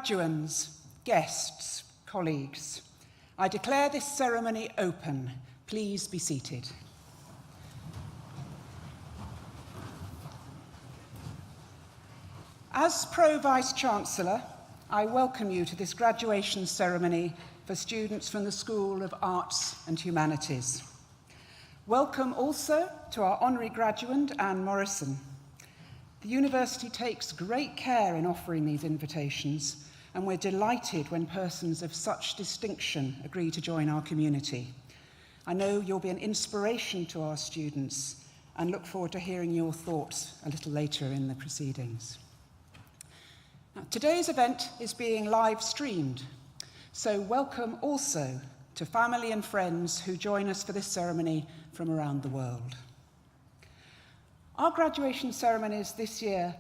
Graduands, guests, colleagues, I declare this ceremony open. Please be seated. As Pro-Vice-Chancellor, I welcome you to this graduation ceremony for students from the School of Arts and Humanities. Welcome also to our honorary graduand, Anne Morrison. The university takes great care in offering these invitations, and we're delighted when persons of such distinction agree to join our community. I know you'll be an inspiration to our students and look forward to hearing your thoughts a little later in the proceedings. Now, today's event is being live streamed, so welcome also to family and friends who join us for this ceremony from around the world. Our graduation ceremonies this year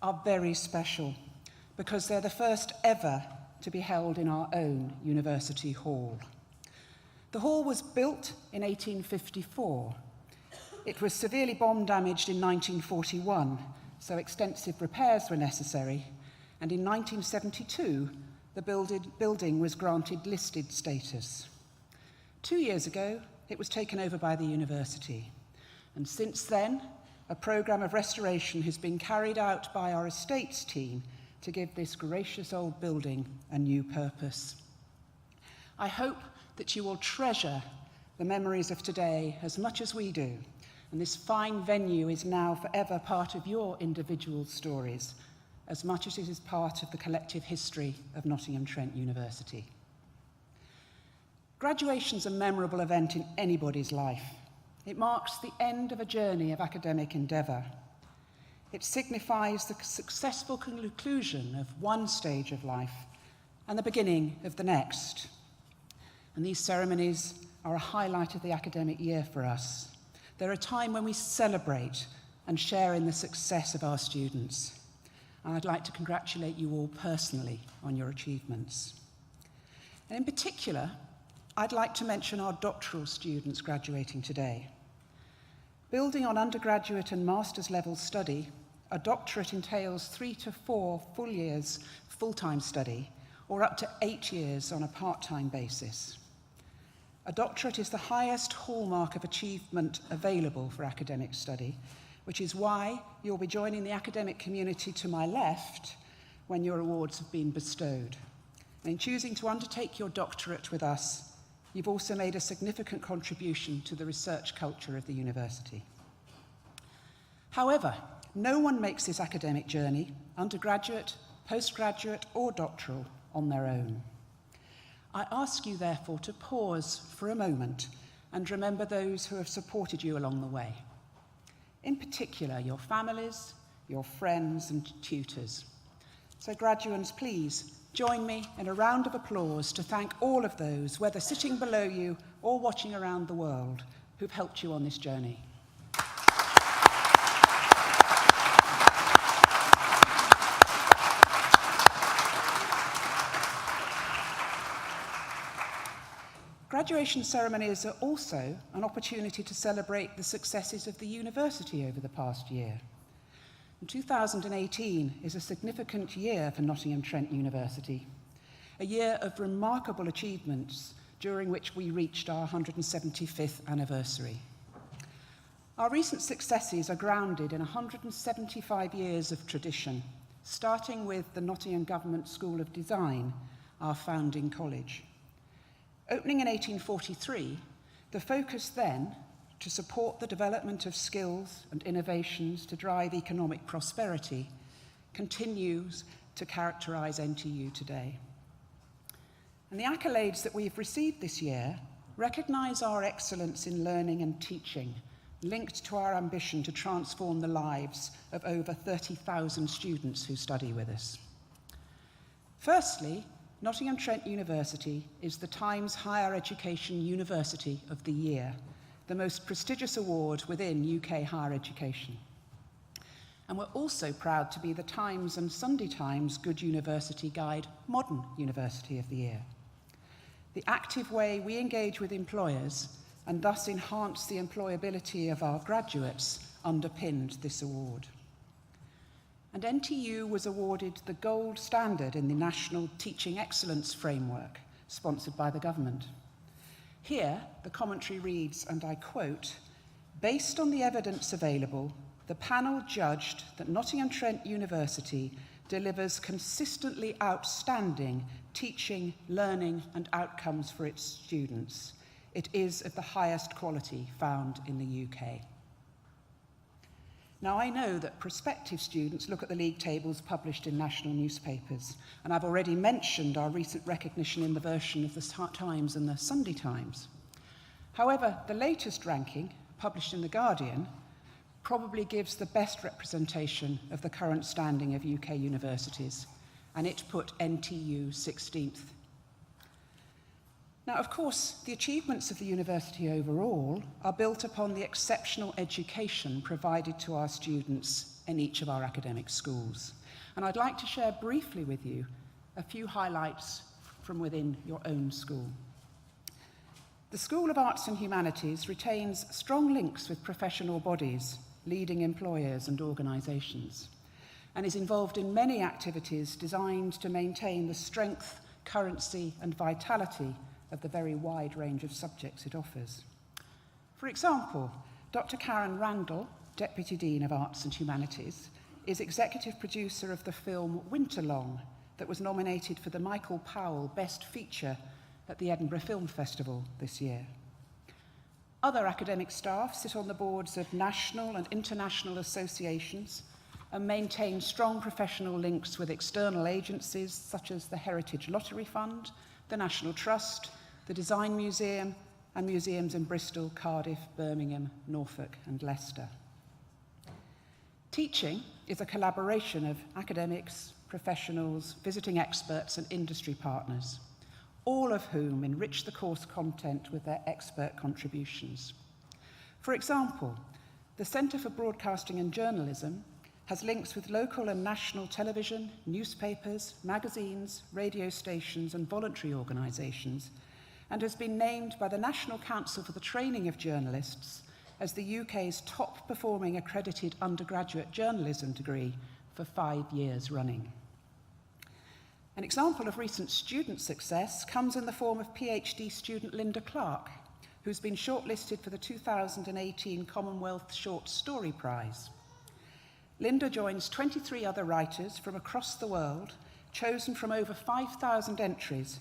are very special because they're the first ever to be held in our own university hall. The hall was built in 1854. It was severely bomb damaged in 1941, so extensive repairs were necessary, and in 1972, the building was granted listed status. 2 years ago, it was taken over by the university, and since then, a programme of restoration has been carried out by our estates team to give this gracious old building a new purpose. I hope that you will treasure the memories of today as much as we do, and this fine venue is now forever part of your individual stories, as much as it is part of the collective history of Nottingham Trent University. Graduation's a memorable event in anybody's life. It marks the end of a journey of academic endeavour. It signifies the successful conclusion of one stage of life and the beginning of the next. And these ceremonies are a highlight of the academic year for us. They're a time when we celebrate and share in the success of our students. And I'd like to congratulate you all personally on your achievements. And in particular, I'd like to mention our doctoral students graduating today. Building on undergraduate and master's level study, a doctorate entails 3 to 4 full years full-time study, or up to 8 years on a part-time basis. A doctorate is the highest hallmark of achievement available for academic study, which is why you'll be joining the academic community to my left when your awards have been bestowed. And in choosing to undertake your doctorate with us, you've also made a significant contribution to the research culture of the university. However, no one makes this academic journey, undergraduate, postgraduate, or doctoral, on their own. I ask you, therefore, to pause for a moment and remember those who have supported you along the way. In particular, your families, your friends, and tutors. So, graduands, please join me in a round of applause to thank all of those, whether sitting below you or watching around the world, who've helped you on this journey. Graduation ceremonies are also an opportunity to celebrate the successes of the university over the past year. 2018 is a significant year for Nottingham Trent University, a year of remarkable achievements during which we reached our 175th anniversary. Our recent successes are grounded in 175 years of tradition, starting with the Nottingham Government School of Design, our founding college. Opening in 1843, the focus then to support the development of skills and innovations to drive economic prosperity continues to characterise NTU today. And the accolades that we've received this year recognise our excellence in learning and teaching, linked to our ambition to transform the lives of over 30,000 students who study with us. Firstly, Nottingham Trent University is the Times Higher Education University of the Year, the most prestigious award within UK higher education. And we're also proud to be the Times and Sunday Times Good University Guide Modern University of the Year. The active way we engage with employers and thus enhance the employability of our graduates underpinned this award. and NTU was awarded the gold standard in the National Teaching Excellence Framework, sponsored by the government. Here, the commentary reads, and I quote, "Based on the evidence available, the panel judged that Nottingham Trent University delivers consistently outstanding teaching, learning, and outcomes for its students. It is of the highest quality found in the UK." Now, I know that prospective students look at the league tables published in national newspapers, and I've already mentioned our recent recognition in the version of the Times and the Sunday Times. However, the latest ranking, published in The Guardian, probably gives the best representation of the current standing of UK universities, and it put NTU 16th. Now, of course, the achievements of the university overall are built upon the exceptional education provided to our students in each of our academic schools. And I'd like to share briefly with you a few highlights from within your own school. The School of Arts and Humanities retains strong links with professional bodies, leading employers and organisations, and is involved in many activities designed to maintain the strength, currency, and vitality of the very wide range of subjects it offers. For example, Dr. Karen Randall, Deputy Dean of Arts and Humanities, is executive producer of the film Winterlong that was nominated for the Michael Powell Best Feature at the Edinburgh Film Festival this year. Other academic staff sit on the boards of national and international associations and maintain strong professional links with external agencies such as the Heritage Lottery Fund, the National Trust, the Design Museum, and museums in Bristol, Cardiff, Birmingham, Norfolk, and Leicester. Teaching is a collaboration of academics, professionals, visiting experts, and industry partners, all of whom enrich the course content with their expert contributions. For example, the Centre for Broadcasting and Journalism has links with local and national television, newspapers, magazines, radio stations, and voluntary organisations, and has been named by the National Council for the Training of Journalists as the UK's top-performing accredited undergraduate journalism degree for 5 years running. An example of recent student success comes in the form of PhD student Linda Clark, who's been shortlisted for the 2018 Commonwealth Short Story Prize. Linda joins 23 other writers from across the world, chosen from over 5,000 entries,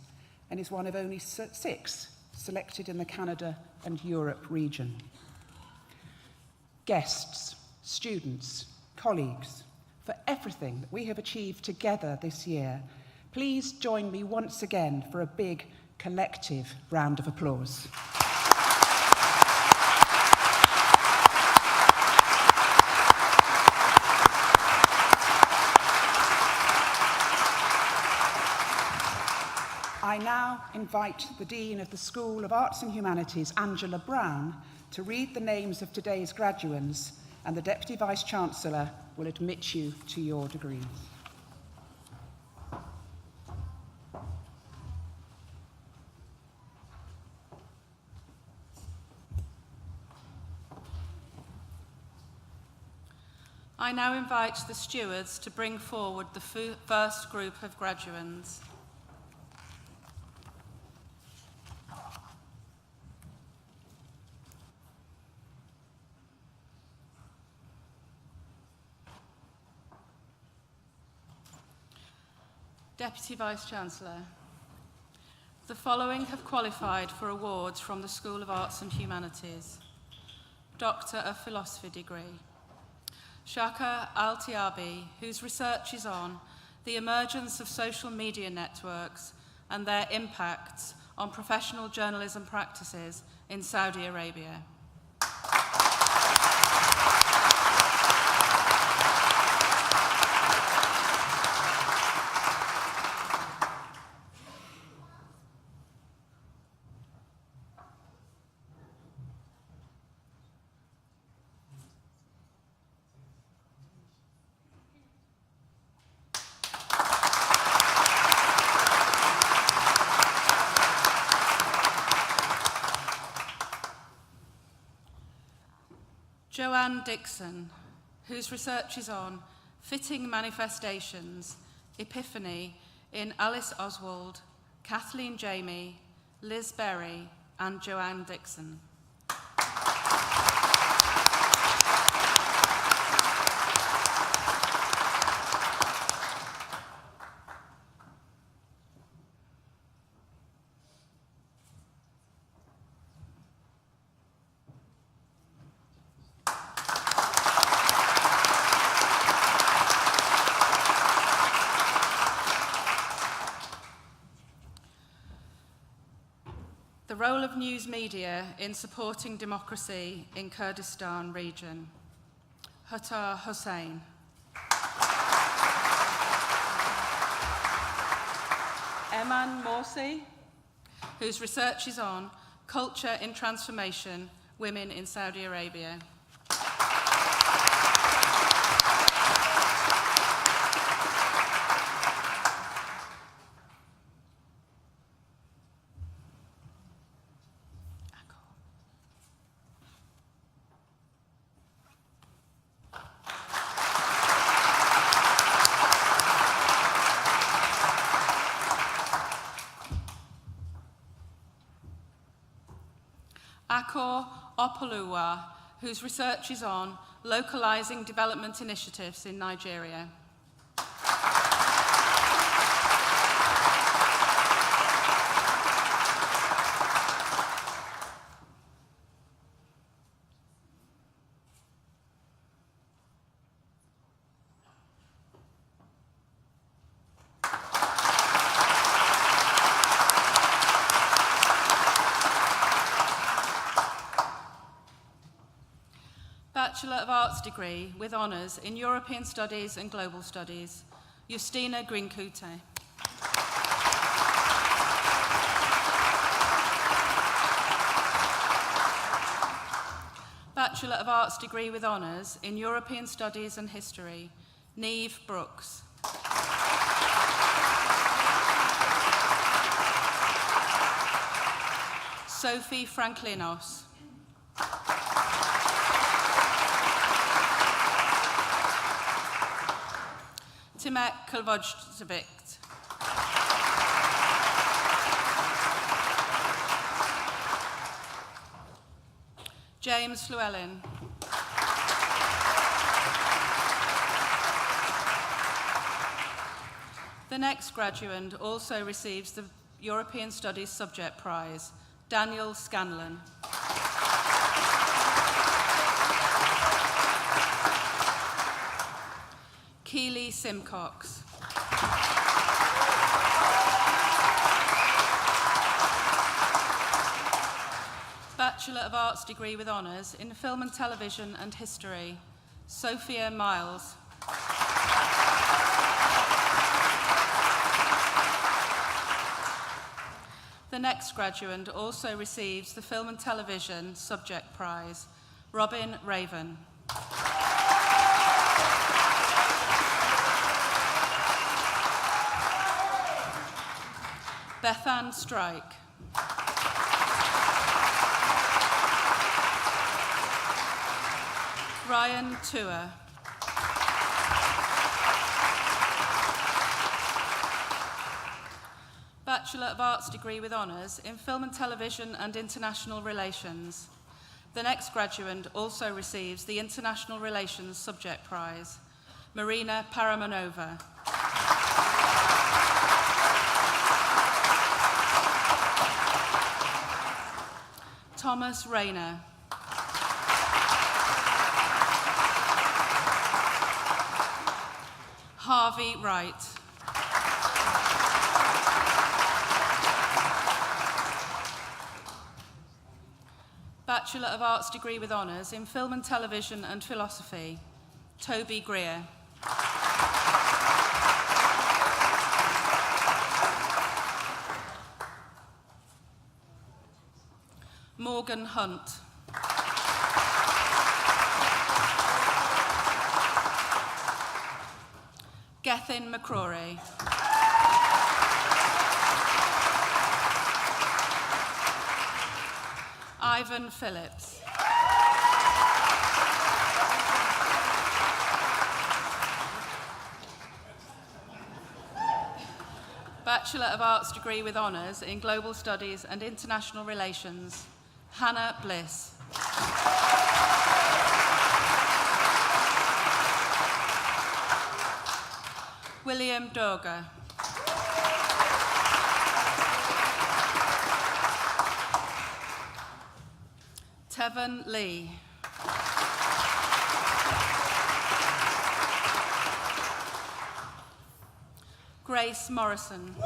and is one of only 6 selected in the Canada and Europe region. Guests, students, colleagues, for everything that we have achieved together this year, please join me once again for a big collective round of applause. I now invite the Dean of the School of Arts and Humanities, Angela Brown, to read the names of today's graduands, and the Deputy Vice-Chancellor will admit you to your degrees. I now invite the stewards to bring forward the first group of graduands. Deputy Vice-Chancellor, the following have qualified for awards from the School of Arts and Humanities. Doctor of Philosophy degree. Shaka Al-Tiabi, whose research is on the emergence of social media networks and their impacts on professional journalism practices in Saudi Arabia. Joanne Dixon, whose research is on Fitting Manifestations, Epiphany in Alice Oswald, Kathleen Jamie, Liz Berry, and Joanne Dixon. The role of news media in supporting democracy in Kurdistan region. Hattar Hussain. Eman Morsi, whose research is on culture in transformation, women in Saudi Arabia. Akor Opoluwa, whose research is on localizing development initiatives in Nigeria. Bachelor of Arts degree with honours in European Studies and Global Studies, Justina Grinkute. Bachelor of Arts degree with honours in European Studies and History, Neve Brooks. Sophie Franklinos. Timet Kulvojcevic. James Llewellyn. The next graduand also receives the European Studies Subject Prize, Daniel Scanlon. Keely Simcox. Bachelor of Arts degree with honours in Film and Television and History, Sophia Miles. The next graduand also receives the Film and Television Subject Prize, Robin Raven. Bethan Strike. Ryan Tua. Bachelor of Arts degree with honours in Film and Television and International Relations. The next graduand also receives the International Relations Subject Prize, Marina Paramanova. Thomas Rayner. Harvey Wright. Bachelor of Arts degree with honours in Film and Television and Philosophy, Toby Greer. Morgan Hunt. Gethin McCrory. Ivan Phillips. Bachelor of Arts degree with honours in Global Studies and International Relations, Hannah Bliss. William Doga. Tevin Lee. Grace Morrison.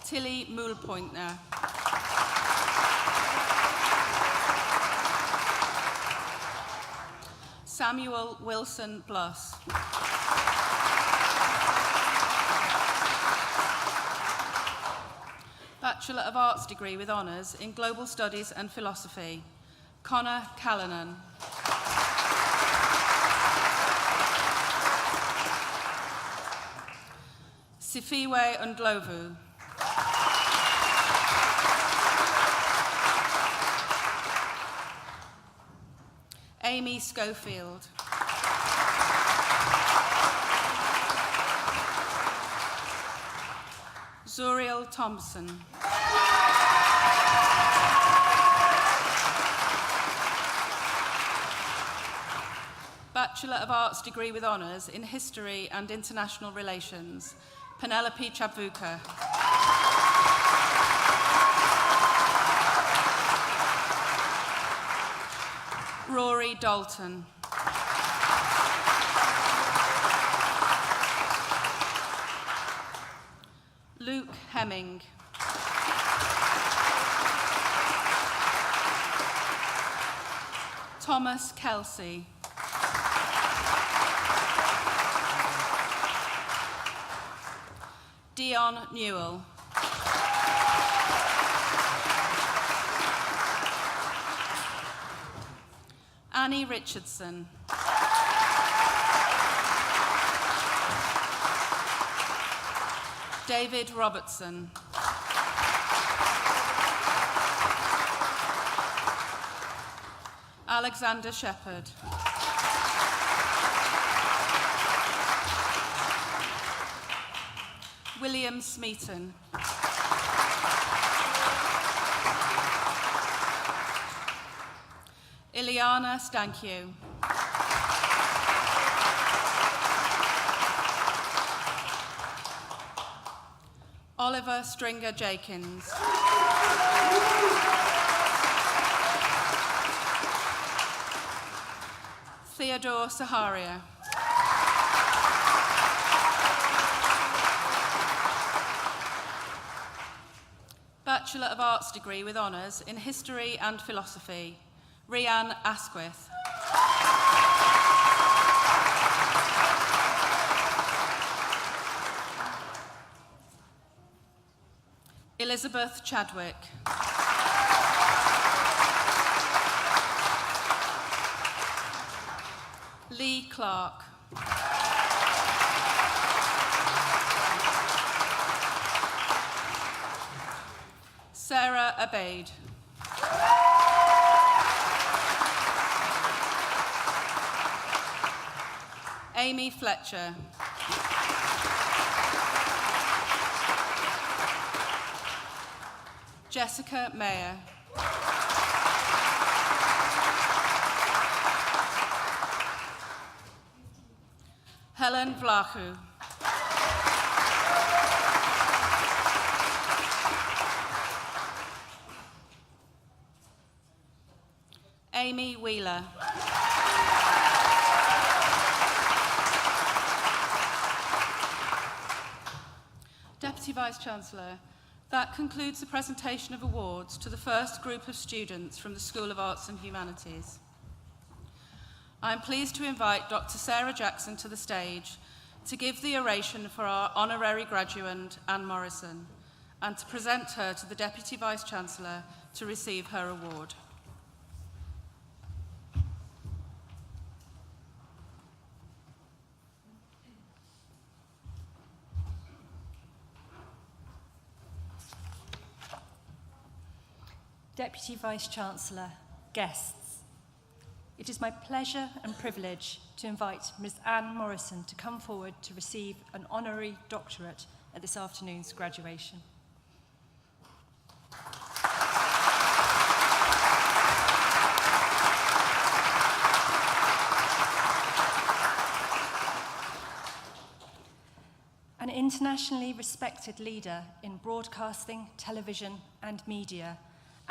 Tilly Moolpointner. Samuel Wilson Bluss. Bachelor of Arts degree with honours in Global Studies and Philosophy, Connor Callanan. Sifiwe Ndlovu. Amy Schofield. Zuriel Thompson. Bachelor of Arts degree with honours in History and International Relations, Penelope Chavuka. Rory Dalton. Luke Hemming. Thomas Kelsey. Dion Newell. Annie Richardson. David Robertson. Alexander Shepherd. William Smeaton. Ileana Stankiu. Oliver Stringer Jakins. Theodore Saharia. Bachelor of Arts degree with honours in History and Philosophy, Rhiann Asquith. Elizabeth Chadwick. Lee Clark. Sarah Abaid. Amy Fletcher. Jessica Mayer. Helen Vlachu. Amy Wheeler. Deputy Vice-Chancellor, that concludes the presentation of awards to the first group of students from the School of Arts and Humanities. I am pleased to invite Dr. Sarah Jackson to the stage to give the oration for our honorary graduate, Anne Morrison, and to present her to the Deputy Vice-Chancellor to receive her award. Deputy Vice-Chancellor, guests, It is my pleasure and privilege to invite Ms. Anne Morrison to come forward to receive an honorary doctorate at this afternoon's graduation. An internationally respected leader in broadcasting, television, and media,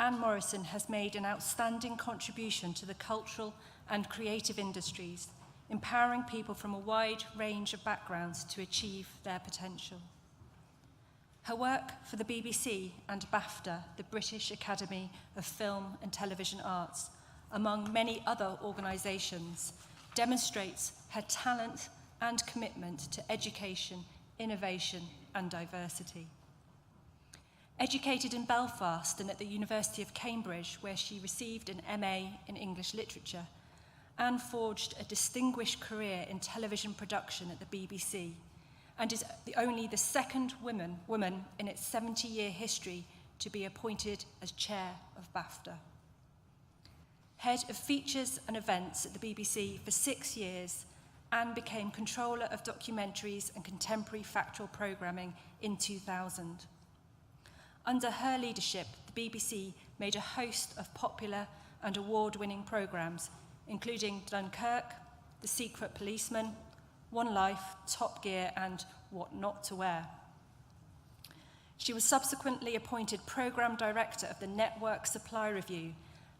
Anne Morrison has made an outstanding contribution to the cultural and creative industries, empowering people from a wide range of backgrounds to achieve their potential. Her work for the BBC and BAFTA, the British Academy of Film and Television Arts, among many other organisations, demonstrates her talent and commitment to education, innovation, and diversity. Educated in Belfast and at the University of Cambridge, where she received an MA in English Literature, Anne forged a distinguished career in television production at the BBC and is only the second woman in its 70-year history to be appointed as chair of BAFTA. Head of features and events at the BBC for 6 years, Anne became controller of documentaries and contemporary factual programming in 2000. Under her leadership, the BBC made a host of popular and award-winning programmes, including Dunkirk, The Secret Policeman, One Life, Top Gear, and What Not to Wear. She was subsequently appointed Programme Director of the Network Supply Review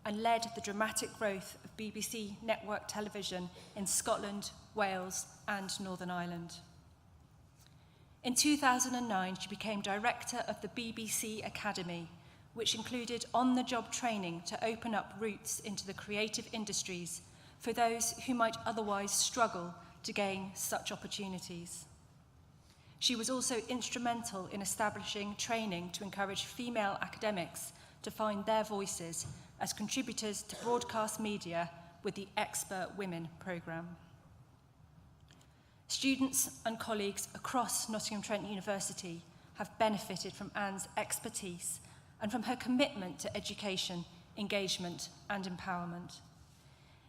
and led the dramatic growth of BBC network television in Scotland, Wales, and Northern Ireland. In 2009, she became director of the BBC Academy, which included on-the-job training to open up routes into the creative industries for those who might otherwise struggle to gain such opportunities. She was also instrumental in establishing training to encourage female academics to find their voices as contributors to broadcast media with the Expert Women programme. Students and colleagues across Nottingham Trent University have benefited from Anne's expertise and from her commitment to education, engagement, and empowerment.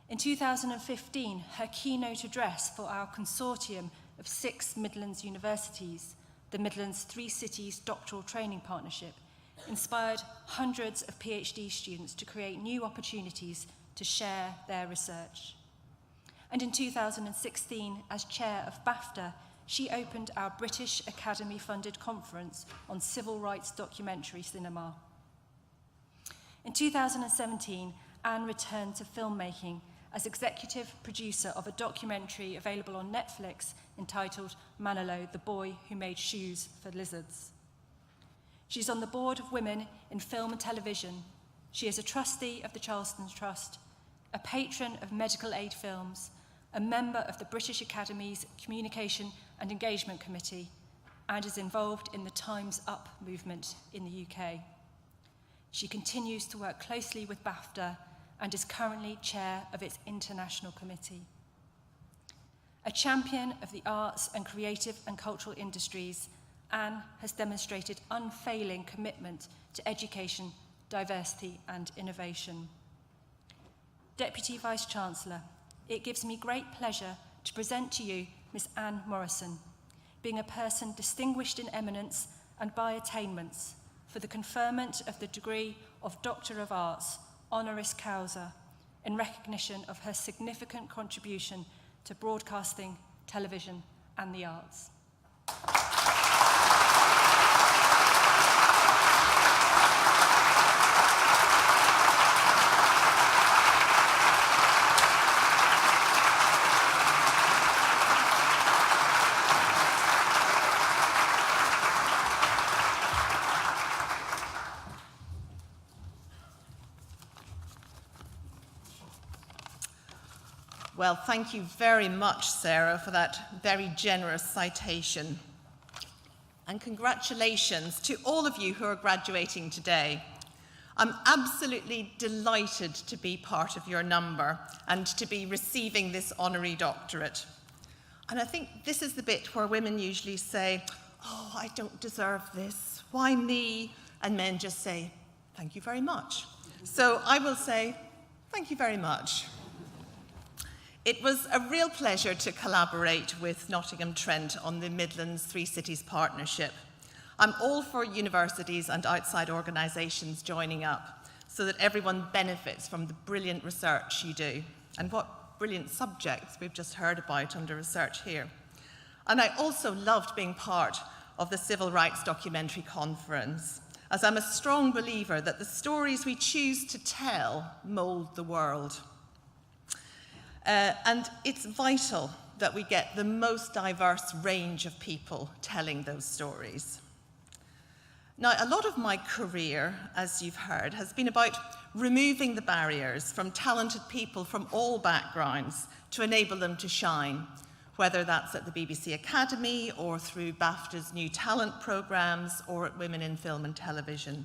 In 2015, her keynote address for our consortium of 6 Midlands universities, the Midlands 3 Cities Doctoral Training Partnership, inspired hundreds of PhD students to create new opportunities to share their research. And in 2016, as chair of BAFTA, she opened our British Academy-funded conference on civil rights documentary cinema. In 2017, Anne returned to filmmaking as executive producer of a documentary available on Netflix entitled Manolo, the Boy Who Made Shoes for Lizards. She's on the board of Women in Film and Television. She is a trustee of the Charleston Trust, a patron of medical aid films, a member of the British Academy's Communication and Engagement Committee, and is involved in the Time's Up movement in the UK. She continues to work closely with BAFTA and is currently chair of its international committee. A champion of the arts and creative and cultural industries, Anne has demonstrated unfailing commitment to education, diversity, and innovation. Deputy Vice-Chancellor, it gives me great pleasure to present to you Miss Anne Morrison, being a person distinguished in eminence and by attainments for the conferment of the degree of Doctor of Arts, honoris causa, in recognition of her significant contribution to broadcasting, television, and the arts. Well, thank you very much, Sarah, for that very generous citation. And congratulations to all of you who are graduating today. I'm absolutely delighted to be part of your number and to be receiving this honorary doctorate. And I think this is the bit where women usually say, "Oh, I don't deserve this. Why me?" And men just say, "Thank you very much." So I will say, thank you very much. It was a real pleasure to collaborate with Nottingham Trent on the Midlands Three Cities Partnership. I'm all for universities and outside organisations joining up so that everyone benefits from the brilliant research you do, and what brilliant subjects we've just heard about under research here. And I also loved being part of the Civil Rights Documentary Conference, as I'm a strong believer that the stories we choose to tell mould the world. And it's vital that we get the most diverse range of people telling those stories. Now, a lot of my career, as you've heard, has been about removing the barriers from talented people from all backgrounds to enable them to shine, whether that's at the BBC Academy or through BAFTA's new talent programmes or at Women in Film and Television.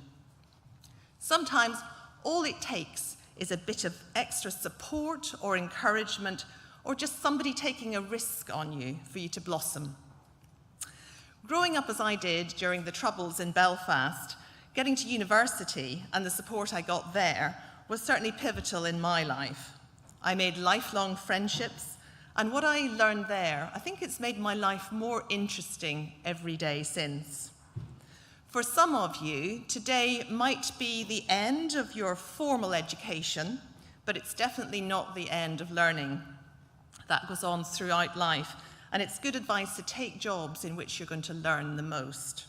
Sometimes all it takes is a bit of extra support or encouragement, or just somebody taking a risk on you for you to blossom. Growing up as I did during the Troubles in Belfast, getting to university and the support I got there was certainly pivotal in my life. I made lifelong friendships, and what I learned there, I think it's made my life more interesting every day since. For some of you, today might be the end of your formal education, but it's definitely not the end of learning. That goes on throughout life, and it's good advice to take jobs in which you're going to learn the most.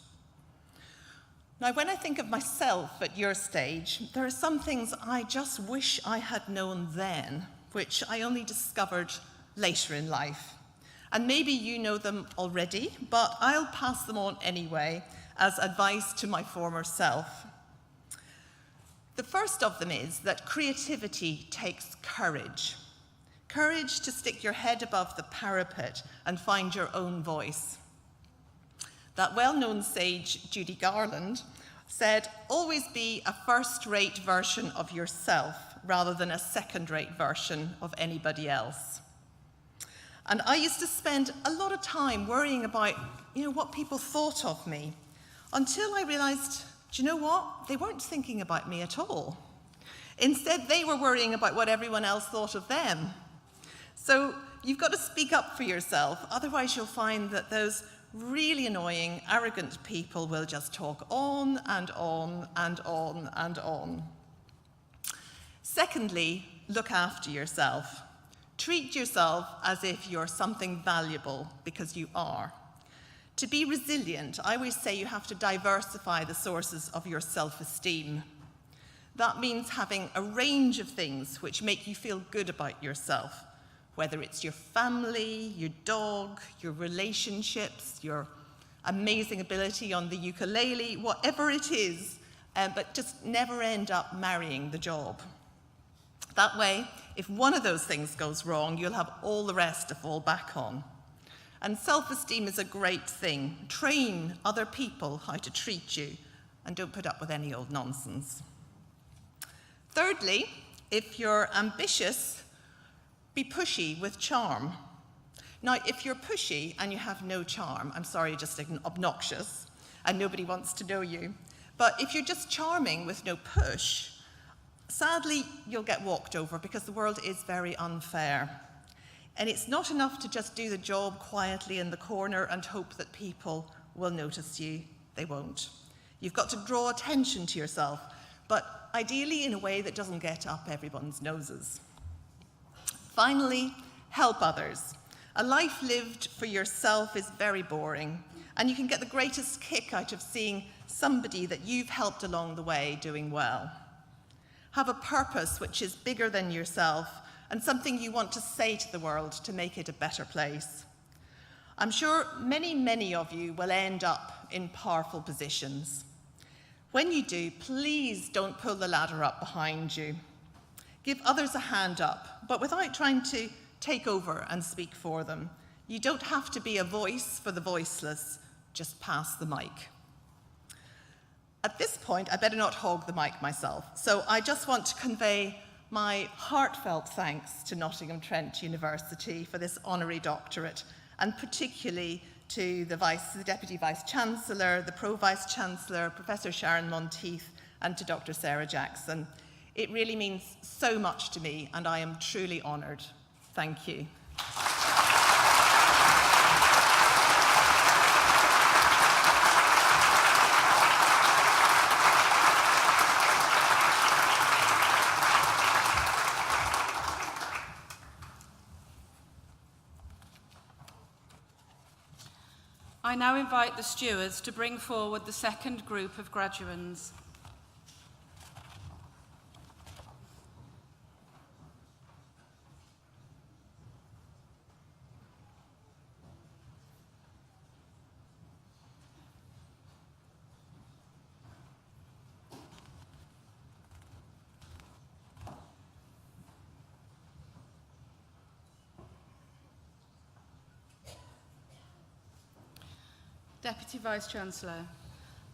Now, when I think of myself at your stage, there are some things I just wish I had known then, which I only discovered later in life. And maybe you know them already, but I'll pass them on anyway as advice to my former self. The first of them is that creativity takes courage. Courage to stick your head above the parapet and find your own voice. That well-known sage, Judy Garland, said, "Always be a first-rate version of yourself rather than a second-rate version of anybody else." And I used to spend a lot of time worrying about, what people thought of me, until I realised, do you know what? They weren't thinking about me at all. Instead, they were worrying about what everyone else thought of them. So you've got to speak up for yourself, otherwise you'll find that those really annoying, arrogant people will just talk on and on and on and on. Secondly, look after yourself. Treat yourself as if you're something valuable, because you are. To be resilient, I always say you have to diversify the sources of your self-esteem. That means having a range of things which make you feel good about yourself, whether it's your family, your dog, your relationships, your amazing ability on the ukulele, whatever it is, but just never end up marrying the job. That way, if one of those things goes wrong, you'll have all the rest to fall back on. And self-esteem is a great thing. Train other people how to treat you, and don't put up with any old nonsense. Thirdly, if you're ambitious, be pushy with charm. Now, if you're pushy and you have no charm, I'm sorry, you're just obnoxious, and nobody wants to know you. But if you're just charming with no push, sadly, you'll get walked over, because the world is very unfair. And it's not enough to just do the job quietly in the corner and hope that people will notice you. They won't. You've got to draw attention to yourself, but ideally in a way that doesn't get up everyone's noses. Finally, help others. A life lived for yourself is very boring, and you can get the greatest kick out of seeing somebody that you've helped along the way doing well. Have a purpose which is bigger than yourself, and something you want to say to the world to make it a better place. I'm sure many, many of you will end up in powerful positions. When you do, please don't pull the ladder up behind you. Give others a hand up, but without trying to take over and speak for them. You don't have to be a voice for the voiceless, just pass the mic. At this point, I better not hog the mic myself, so I just want to convey my heartfelt thanks to Nottingham Trent University for this honorary doctorate, and particularly to the Deputy Vice-Chancellor, the Pro-Vice-Chancellor, Professor Sharon Monteith, and to Dr. Sarah Jackson. It really means so much to me, and I am truly honoured. Thank you. I now invite the stewards to bring forward the second group of graduands. Deputy Vice-Chancellor,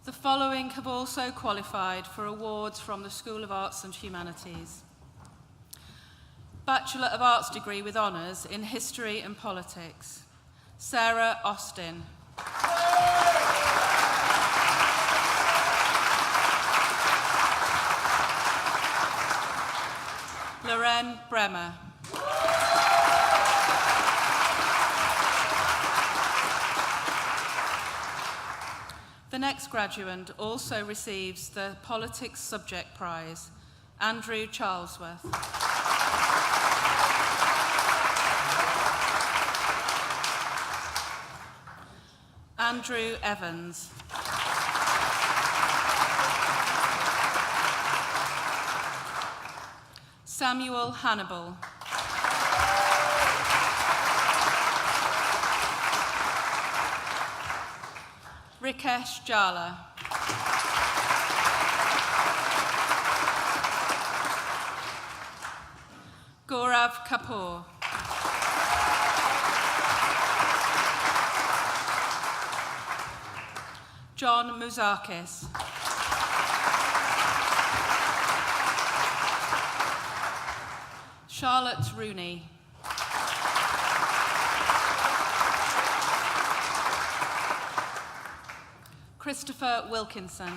the following have also qualified for awards from the School of Arts and Humanities. Bachelor of Arts degree with honours in History and Politics, Sarah Austin. Lorraine Bremer. The next graduand also receives the Politics Subject Prize, Andrew Charlesworth. Andrew Evans. Samuel Hannibal. Rikesh Jala. Gaurav Kapoor. John Mouzakis. Charlotte Rooney. Christopher Wilkinson.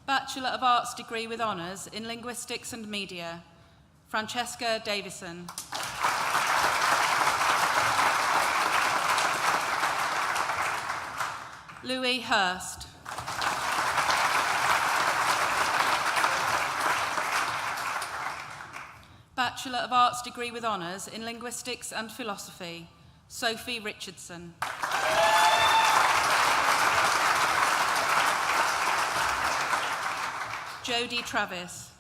Bachelor of Arts degree with honours in Linguistics and Media, Francesca Davison. Louis Hurst. Bachelor of Arts degree with honours in Linguistics and Philosophy, Sophie Richardson. Jodie Travis.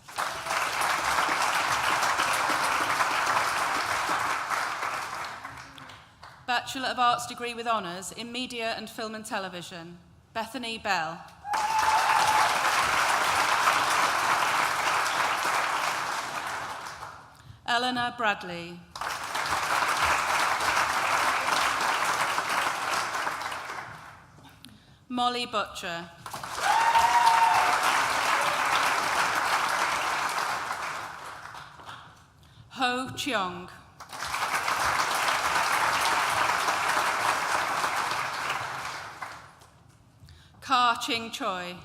Bachelor of Arts degree with honours in Media and Film and Television, Bethany Bell. Eleanor Bradley. Molly Butcher. Ho Cheong. Ka Ching Choi.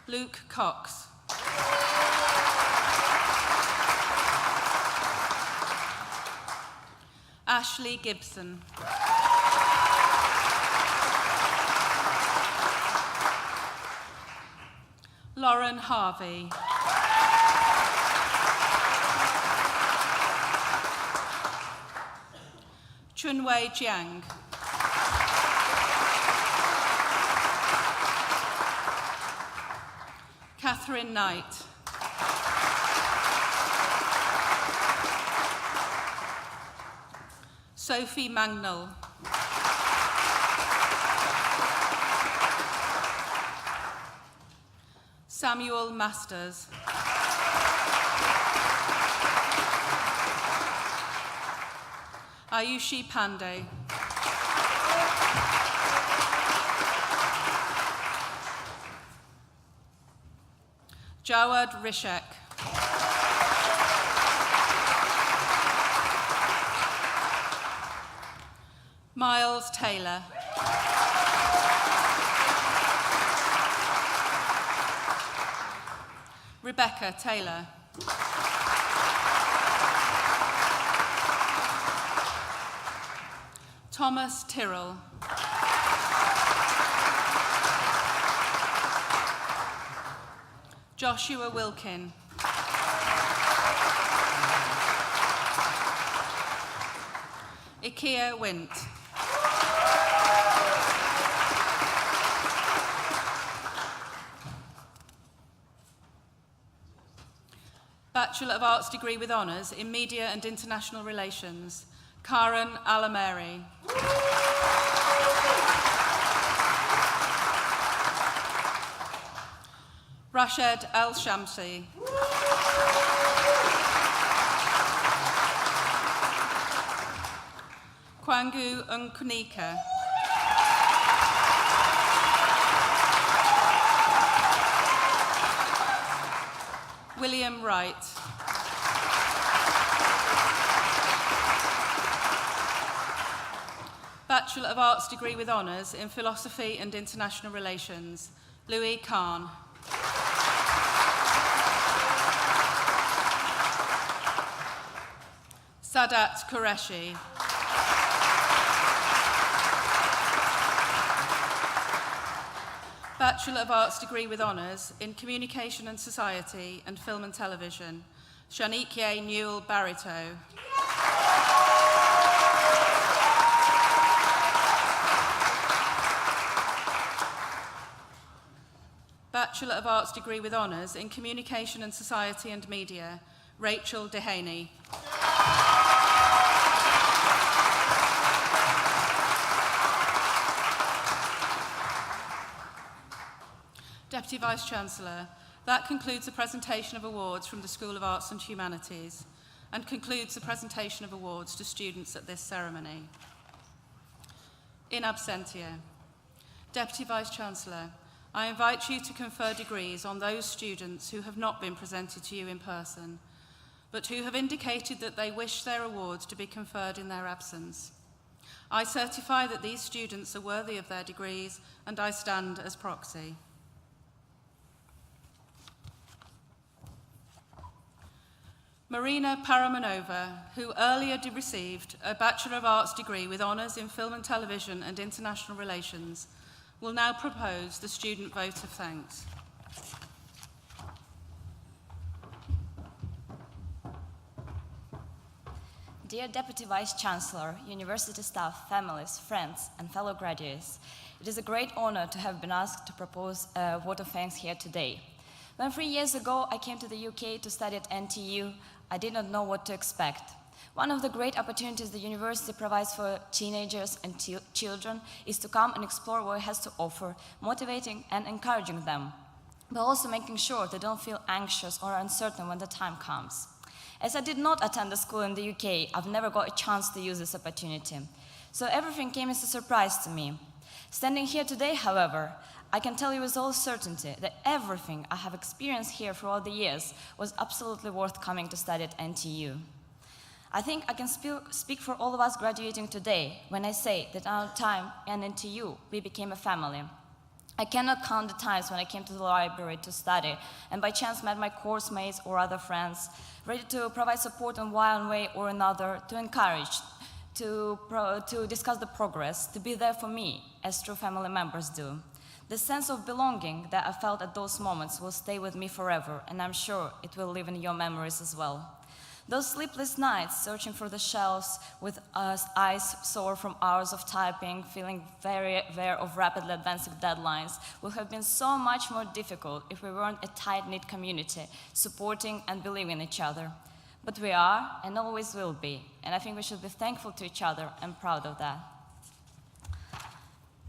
Luke Cox. Ashley Gibson. Lauren Harvey. Chunwei Jiang. Catherine Knight. Sophie Magnell. Samuel Masters. Ayushi Pandey. Jawad Rishek. Miles Taylor. Rebecca Taylor. Thomas Tyrrell. Joshua Wilkin. Ikea Wint. Bachelor of Arts degree with honours in Media and International Relations, Karen Alameri. Rashid Al-Shamsi. Kwangu Unkunika. William Wright. Bachelor of Arts degree with honours in Philosophy and International Relations, Louis Kahn. Sadat Qureshi. Bachelor of Arts degree with honours in Communication and Society and Film and Television, Shanique Newell Barito. Bachelor of Arts degree with honours in Communication and Society and Media, Rachel Dehaney. Deputy Vice-Chancellor, that concludes the presentation of awards from the School of Arts and Humanities and concludes the presentation of awards to students at this ceremony. In absentia, Deputy Vice-Chancellor, I invite you to confer degrees on those students who have not been presented to you in person, but who have indicated that they wish their awards to be conferred in their absence. I certify that these students are worthy of their degrees and I stand as proxy. Marina Paramanova, who earlier received a Bachelor of Arts degree with honours in Film and Television and International Relations, will now propose the student vote of thanks. Dear Deputy Vice-Chancellor, university staff, families, friends, and fellow graduates, it is a great honor to have been asked to propose a vote of thanks here today. When 3 years ago I came to the UK to study at NTU, I did not know what to expect. One of the great opportunities the university provides for teenagers and children is to come and explore what it has to offer, motivating and encouraging them, but also making sure they don't feel anxious or uncertain when the time comes. As I did not attend the school in the UK, I've never got a chance to use this opportunity. So everything came as a surprise to me. Standing here today, however, I can tell you with all certainty that everything I have experienced here throughout the years was absolutely worth coming to study at NTU. I think I can speak for all of us graduating today when I say that our time at NTU, we became a family. I cannot count the times when I came to the library to study and by chance met my course mates or other friends, ready to provide support in one way or another, to encourage, to discuss the progress, to be there for me, as true family members do. The sense of belonging that I felt at those moments will stay with me forever, and I'm sure it will live in your memories as well. Those sleepless nights, searching for the shelves, with eyes sore from hours of typing, feeling very aware of rapidly advancing deadlines, would have been so much more difficult if we weren't a tight-knit community, supporting and believing in each other. But we are, and always will be, and I think we should be thankful to each other and proud of that.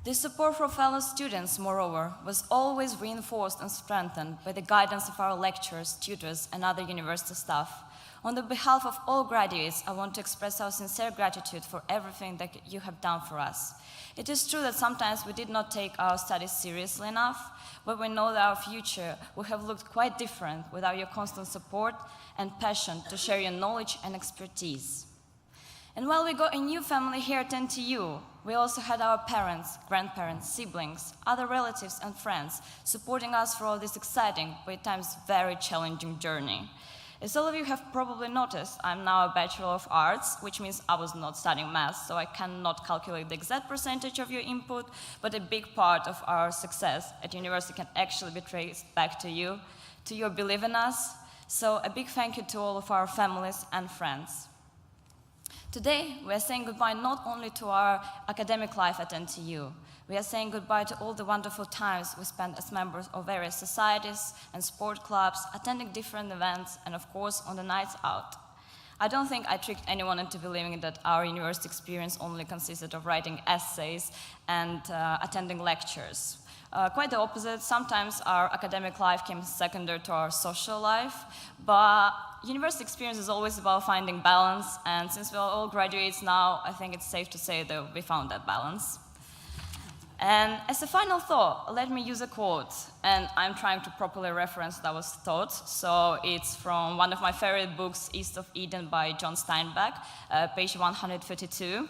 This support for fellow students, moreover, was always reinforced and strengthened by the guidance of our lecturers, tutors, and other university staff. On the behalf of all graduates, I want to express our sincere gratitude for everything that you have done for us. It is true that sometimes we did not take our studies seriously enough, but we know that our future would have looked quite different without your constant support and passion to share your knowledge and expertise. And while we got a new family here at NTU, we also had our parents, grandparents, siblings, other relatives and friends supporting us throughout this exciting, but at times very challenging journey. As all of you have probably noticed, I'm now a Bachelor of Arts, which means I was not studying math, so I cannot calculate the exact percentage of your input, but a big part of our success at university can actually be traced back to you, to your belief in us. So a big thank you to all of our families and friends. Today, we are saying goodbye not only to our academic life at NTU, we are saying goodbye to all the wonderful times we spent as members of various societies and sport clubs, attending different events, and of course, on the nights out. I don't think I tricked anyone into believing that our university experience only consisted of writing essays and attending lectures. Quite the opposite. Sometimes our academic life came secondary to our social life, but university experience is always about finding balance, and since we're all graduates now, I think it's safe to say that we found that balance. And as a final thought, let me use a quote, and I'm trying to properly reference that was thought, so it's from one of my favorite books, East of Eden by John Steinbeck, page 132.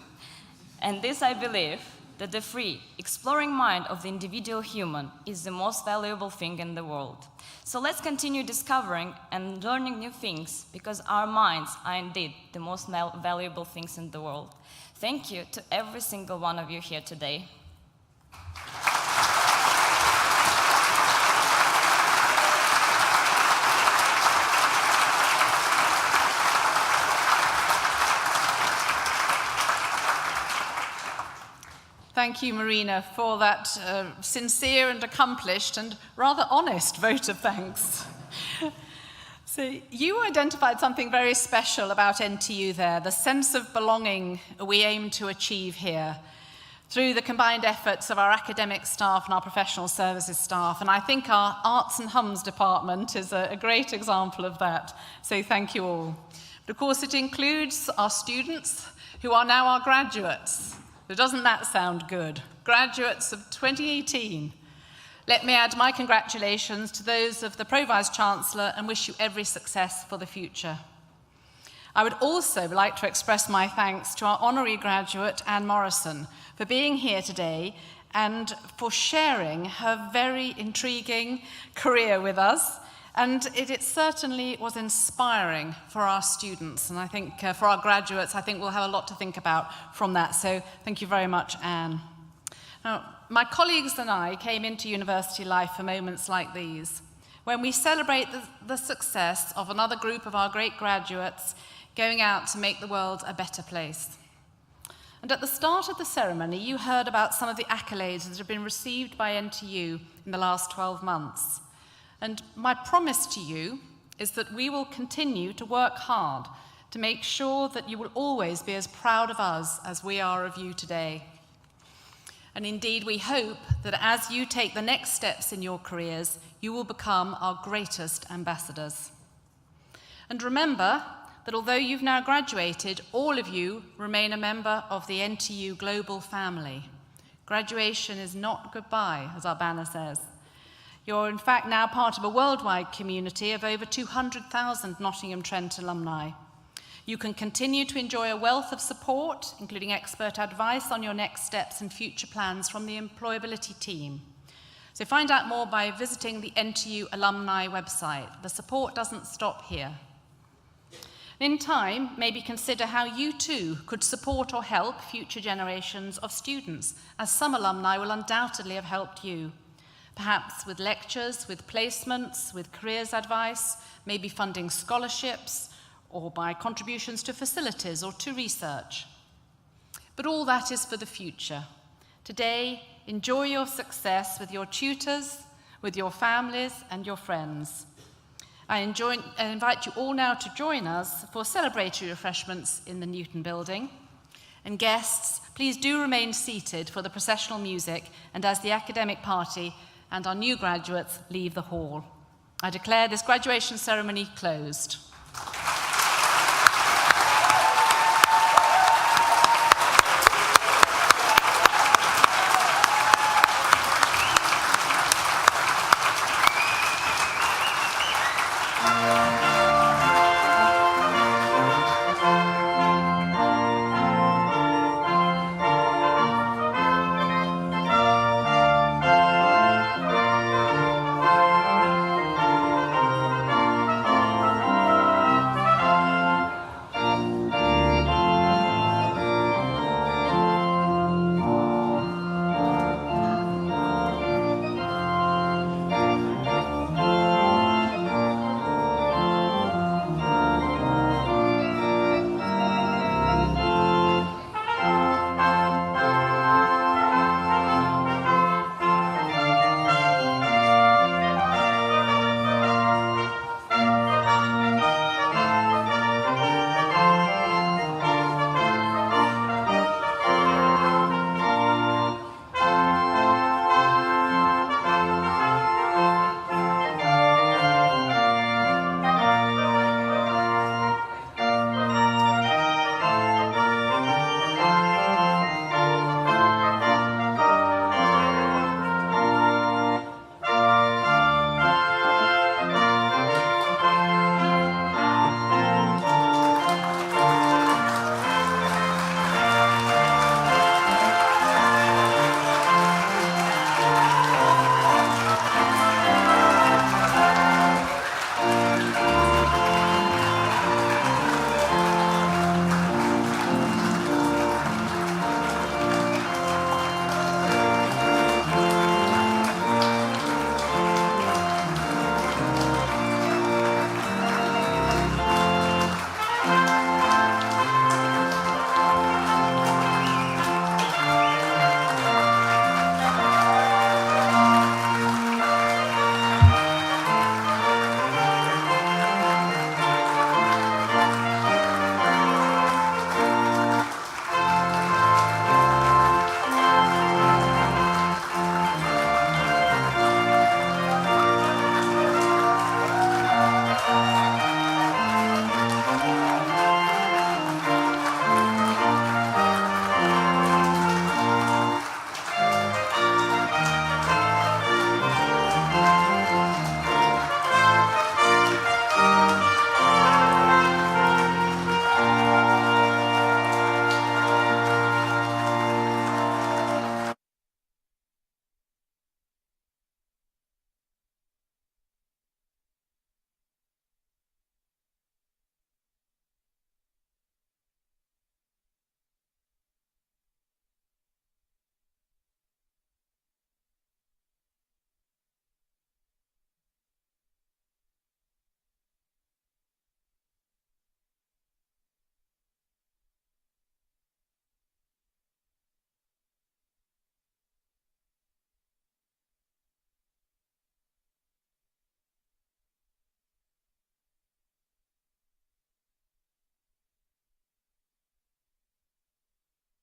And this I believe, that the free, exploring mind of the individual human is the most valuable thing in the world. So let's continue discovering and learning new things, because our minds are indeed the most valuable things in the world. Thank you to every single one of you here today. Thank you, Marina, for that sincere and accomplished and rather honest vote of thanks. So you identified something very special about NTU there, the sense of belonging we aim to achieve here through the combined efforts of our academic staff and our professional services staff. And I think our Arts and Hums department is a great example of that. So thank you all. But of course, it includes our students who are now our graduates. Doesn't that sound good? Graduates of 2018. Let me add my congratulations to those of the Pro-Vice-Chancellor and wish you every success for the future. I would also like to express my thanks to our honorary graduate, Anne Morrison, for being here today and for sharing her very intriguing career with us. And it certainly was inspiring for our students, and I think for our graduates, I think we'll have a lot to think about from that. So thank you very much, Anne. Now, my colleagues and I came into university life for moments like these, when we celebrate the success of another group of our great graduates going out to make the world a better place. And at the start of the ceremony, you heard about some of the accolades that have been received by NTU in the last 12 months. And my promise to you is that we will continue to work hard to make sure that you will always be as proud of us as we are of you today. And indeed, we hope that as you take the next steps in your careers, you will become our greatest ambassadors. And remember that although you've now graduated, all of you remain a member of the NTU global family. Graduation is not goodbye, as our banner says. You're in fact now part of a worldwide community of over 200,000 Nottingham Trent alumni. You can continue to enjoy a wealth of support, including expert advice on your next steps and future plans from the employability team. So find out more by visiting the NTU alumni website. The support doesn't stop here. In time, maybe consider how you too could support or help future generations of students, as some alumni will undoubtedly have helped you. Perhaps with lectures, with placements, with careers advice, maybe funding scholarships, or by contributions to facilities or to research. But all that is for the future. Today, enjoy your success with your tutors, with your families and your friends. I invite you all now to join us for celebratory refreshments in the Newton building. And guests, please do remain seated for the processional music and as the academic party and our new graduates leave the hall. I declare this graduation ceremony closed.